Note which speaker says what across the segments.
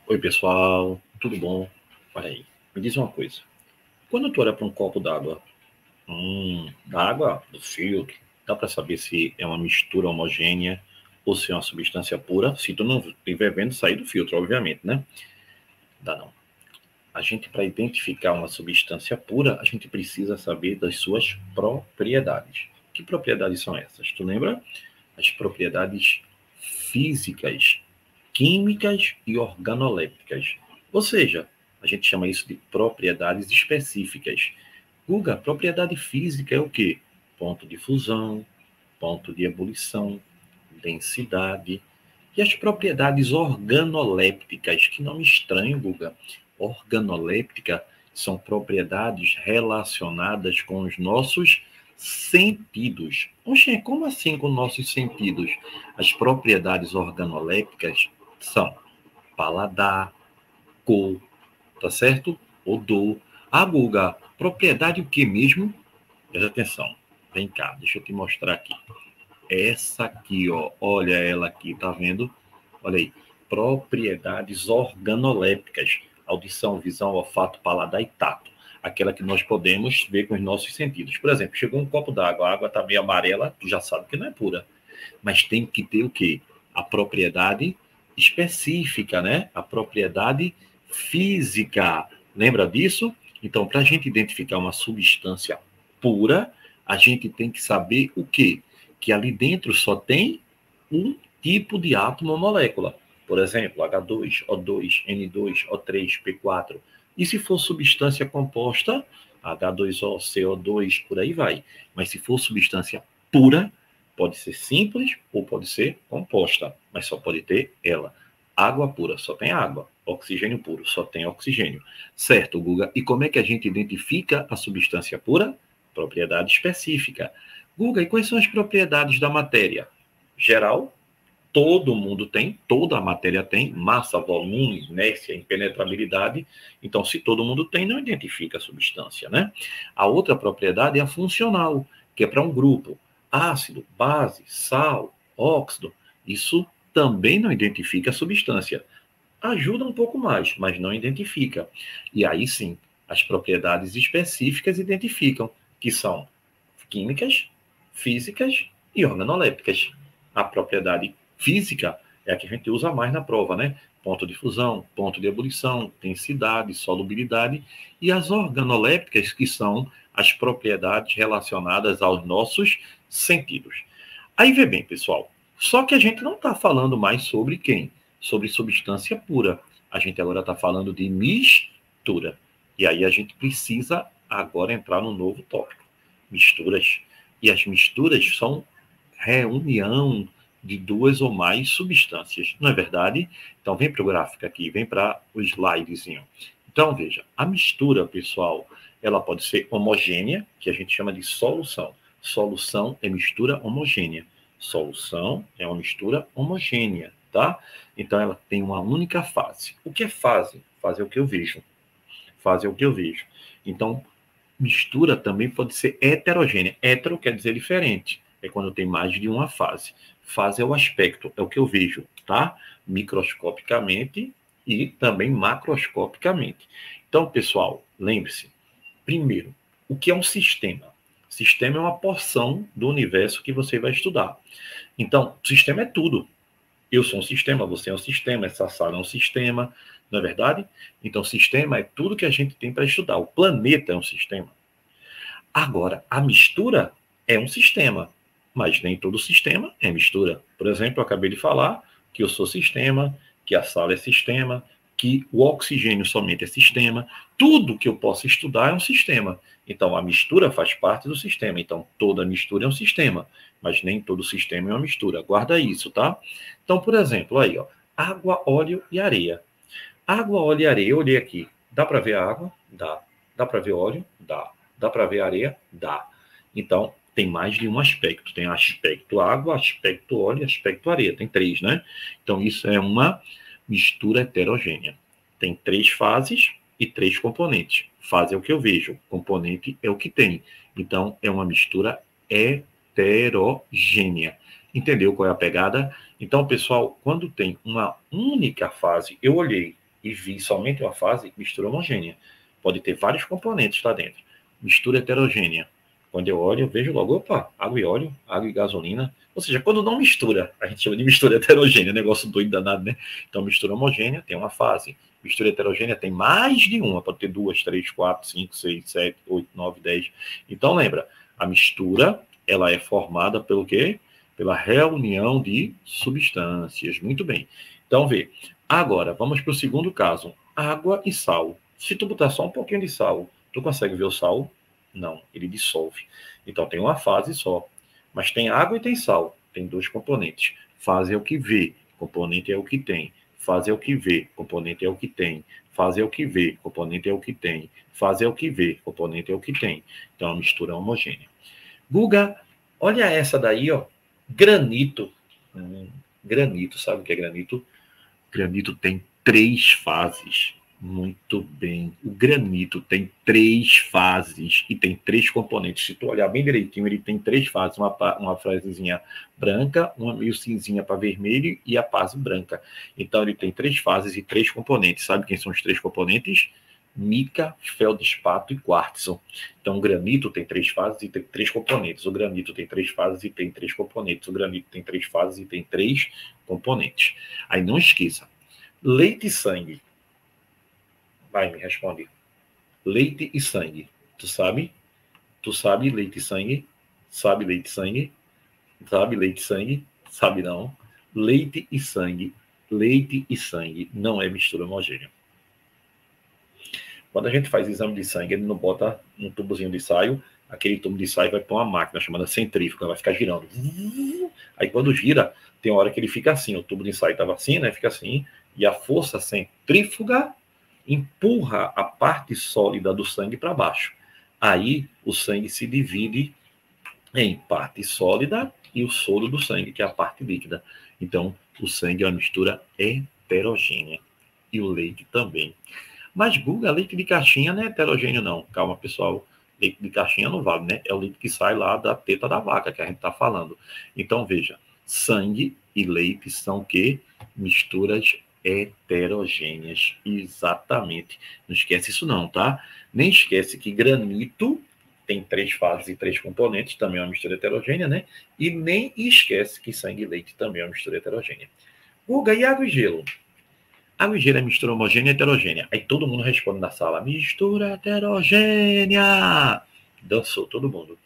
Speaker 1: Oi, pessoal, tudo bom? Olha aí, me diz uma coisa. Quando tu olha para um copo d'água, da água do filtro, dá para saber se é uma mistura homogênea ou se é uma substância pura? Se tu não estiver vendo sair do filtro, obviamente, né? Dá não. A gente, para identificar uma substância pura, a gente precisa saber das suas propriedades. Que propriedades são essas? Tu lembra? As propriedades físicas, químicas e organolépticas. Ou seja, a gente chama isso de propriedades específicas. Guga, propriedade física é o quê? Ponto de fusão, ponto de ebulição, densidade. E as propriedades organolépticas, que nome estranho, Guga. Organoléptica são propriedades relacionadas com os nossos sentidos. Oxê, como assim com nossos sentidos? As propriedades organolépticas são paladar, cor, tá certo? Odor. Ah, Guga, propriedade o que mesmo? Presta atenção. Vem cá, deixa eu te mostrar aqui. Essa aqui, ó, olha ela aqui, tá vendo? Olha aí. Propriedades organolépticas. Audição, visão, olfato, paladar e tato. Aquela que nós podemos ver com os nossos sentidos. Por exemplo, chegou um copo d'água, a água está meio amarela, tu já sabe que não é pura. Mas tem que ter o quê? A propriedade específica, né? A propriedade física. Lembra disso? Então, para a gente identificar uma substância pura, a gente tem que saber o quê? Que ali dentro só tem um tipo de átomo ou molécula. Por exemplo, H2, O2, N2, O3, P4. E se for substância composta, H2O, CO2, por aí vai. Mas se for substância pura, pode ser simples ou pode ser composta, mas só pode ter ela. Água pura, só tem água. Oxigênio puro, só tem oxigênio. Certo, Guga? E como é que a gente identifica a substância pura? Propriedade específica. Guga, e quais são as propriedades da matéria? Geral, todo mundo tem, toda a matéria tem, massa, volume, inércia, impenetrabilidade. Então, se todo mundo tem, não identifica a substância, né? A outra propriedade é a funcional, que é para um grupo. Ácido, base, sal, óxido. Isso também não identifica a substância. Ajuda um pouco mais, mas não identifica. E aí sim, as propriedades específicas identificam, que são químicas, físicas e organolépticas. A propriedade física é a que a gente usa mais na prova, né? Ponto de fusão, ponto de ebulição, densidade, solubilidade, e as organolépticas, que são as propriedades relacionadas aos nossos sentidos. Aí vê bem, pessoal, só que a gente não está falando mais sobre quem? Sobre substância pura. A gente agora está falando de mistura. E aí a gente precisa agora entrar no novo tópico. Misturas. E as misturas são reunião de duas ou mais substâncias, não é verdade? Então, vem para o gráfico aqui, vem para o slidezinho. Então, veja, a mistura, pessoal, ela pode ser homogênea, que a gente chama de solução. Solução é mistura homogênea. Solução é uma mistura homogênea, tá? Então, ela tem uma única fase. O que é fase? Fase é o que eu vejo. Fase é o que eu vejo. Então, mistura também pode ser heterogênea. Hetero quer dizer diferente. É quando tem mais de uma fase. Fase é o aspecto, é o que eu vejo, tá? Microscopicamente e também macroscopicamente. Então, pessoal, lembre-se. Primeiro, o que é um sistema? Sistema é uma porção do universo que você vai estudar. Então, sistema é tudo. Eu sou um sistema, você é um sistema, essa sala é um sistema, não é verdade? Então, sistema é tudo que a gente tem para estudar. O planeta é um sistema. Agora, a mistura é um sistema, mas nem todo sistema é mistura. Por exemplo, eu acabei de falar que eu sou sistema, que a sala é sistema, que o oxigênio somente é sistema. Tudo que eu posso estudar é um sistema. Então, a mistura faz parte do sistema. Então, toda mistura é um sistema, mas nem todo sistema é uma mistura. Guarda isso, tá? Então, por exemplo, aí, ó, água, óleo e areia. Água, óleo e areia, eu olhei aqui. Dá para ver a água? Dá. Dá para ver óleo? Dá. Dá para ver areia? Dá. Então, tem mais de um aspecto. Tem aspecto água, aspecto óleo e aspecto areia. Tem três, né? Então, isso é uma mistura heterogênea. Tem três fases e três componentes. Fase é o que eu vejo, componente é o que tem. Então, é uma mistura heterogênea. Entendeu qual é a pegada? Então, pessoal, quando tem uma única fase, eu olhei, e vi somente uma fase, mistura homogênea. Pode ter vários componentes lá dentro. Mistura heterogênea. Quando eu olho, eu vejo logo, opa, água e óleo, água e gasolina. Ou seja, quando não mistura, a gente chama de mistura heterogênea, negócio doido danado, né? Então, mistura homogênea tem uma fase. Mistura heterogênea tem mais de uma, pode ter 2, 3, 4, 5, 6, 7, 8, 9, 10. Então, lembra, a mistura, ela é formada pelo quê? Pela reunião de substâncias. Muito bem. Então, vê. Agora, vamos para o segundo caso. Água e sal. Se tu botar só um pouquinho de sal, tu consegue ver o sal? Não, ele dissolve. Então, tem uma fase só. Mas tem água e tem sal. Tem dois componentes. Fase é o que vê, componente é o que tem. Fase é o que vê, componente é o que tem. Fase é o que vê, componente é o que tem. Fase é o que vê, componente é o que tem. Então, a mistura é homogênea. Guga, olha essa daí, ó. Granito. Granito, sabe o que é granito? Granito tem 3 fases. Muito bem. O granito tem 3 fases e tem 3 componentes. Se tu olhar bem direitinho, ele tem 3 fases. Uma fasezinha branca, uma meio cinzinha para vermelho e a fase branca. Então, ele tem 3 fases e 3 componentes. Sabe quem são os 3 componentes? Mica, feldespato e quartzo. Então, o granito tem 3 fases e tem 3 componentes. O granito tem 3 fases e tem 3 componentes. O granito tem 3 fases e tem 3 componentes. Aí não esqueça. Leite e sangue. Vai, me responde. Leite e sangue. Tu sabe? Tu sabe leite e sangue? Sabe leite e sangue? Sabe leite e sangue? Sabe não. Leite e sangue. Leite e sangue não é mistura homogênea. Quando a gente faz exame de sangue, ele não bota um tubozinho de saio, aquele tubo de saio vai para uma máquina chamada centrífuga, vai ficar girando. Aí quando gira, tem uma hora que ele fica assim, o tubo de ensaio estava assim, né? Fica assim, e a força centrífuga empurra a parte sólida do sangue para baixo. Aí o sangue se divide em parte sólida e o soro do sangue, que é a parte líquida. Então, o sangue é uma mistura heterogênea. E o leite também. Mas, Guga, leite de caixinha não é heterogêneo, não. Calma, pessoal. Leite de caixinha não vale, né? É o leite que sai lá da teta da vaca que a gente está falando. Então, veja, sangue e leite são o quê? Misturas heterogêneas. Exatamente. Não esquece isso não, tá? Nem esquece que granito tem 3 fases e 3 componentes, também é uma mistura heterogênea, né? E nem esquece que sangue e leite também é uma mistura heterogênea. Guga, e água e gelo? Água e gelo é mistura homogênea e heterogênea. Aí todo mundo responde na sala, mistura heterogênea. Dançou todo mundo.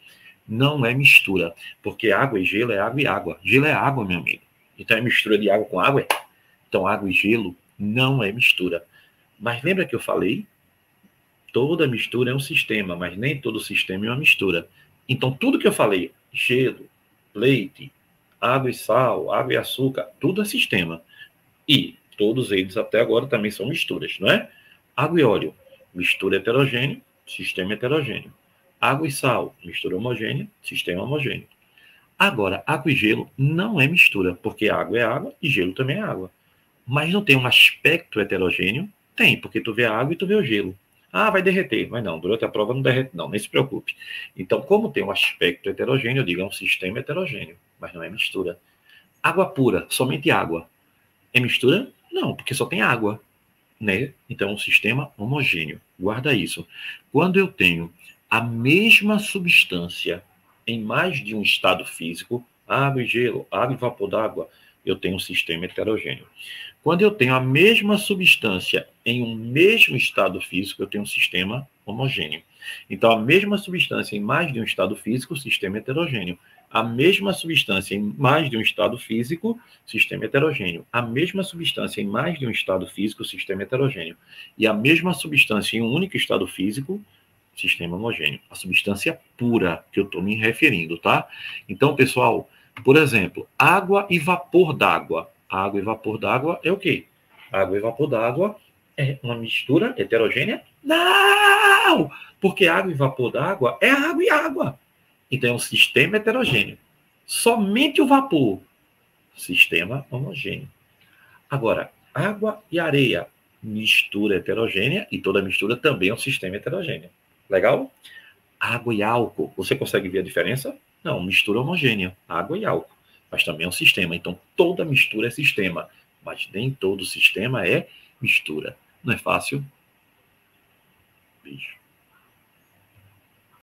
Speaker 1: Não é mistura, porque água e gelo é água e água. Gelo é água, meu amigo. Então é mistura de água com água? Então água e gelo não é mistura. Mas lembra que eu falei? Toda mistura é um sistema, mas nem todo sistema é uma mistura. Então tudo que eu falei, gelo, leite, água e sal, água e açúcar, tudo é sistema. E todos eles até agora também são misturas, não é? Água e óleo, mistura heterogênea, sistema heterogêneo. Água e sal, mistura homogênea, sistema homogêneo. Agora, água e gelo não é mistura, porque água é água e gelo também é água. Mas não tem um aspecto heterogêneo? Tem, porque tu vê a água e tu vê o gelo. Ah, vai derreter. Mas não, durante a prova não derrete, não, nem se preocupe. Então, como tem um aspecto heterogêneo, eu digo, é um sistema heterogêneo, mas não é mistura. Água pura, somente água. É mistura? Não, porque só tem água, né? Então, é um sistema homogêneo. Guarda isso. Quando eu tenho a mesma substância em mais de um estado físico, água e gelo, água e vapor d'água, eu tenho um sistema heterogêneo. Quando eu tenho a mesma substância em um mesmo estado físico, eu tenho um sistema homogêneo. Então, a mesma substância em mais de um estado físico, sistema heterogêneo. A mesma substância em mais de um estado físico, sistema heterogêneo. A mesma substância em mais de um estado físico, sistema heterogêneo. E a mesma substância em um único estado físico, sistema homogêneo. A substância pura que eu estou me referindo, tá? Então, pessoal, por exemplo, água e vapor d'água. Água e vapor d'água é o quê? Água e vapor d'água é uma mistura heterogênea? Não! Porque água e vapor d'água é água e água. Então, é um sistema heterogêneo. Somente o vapor, sistema homogêneo. Agora, água e areia, mistura heterogênea, e toda mistura também é um sistema heterogêneo. Legal? Água e álcool, você consegue ver a diferença? Não, mistura homogênea, água e álcool. Mas também é um sistema. Então, toda mistura é sistema. Mas nem todo sistema é mistura. Não é fácil? Beijo.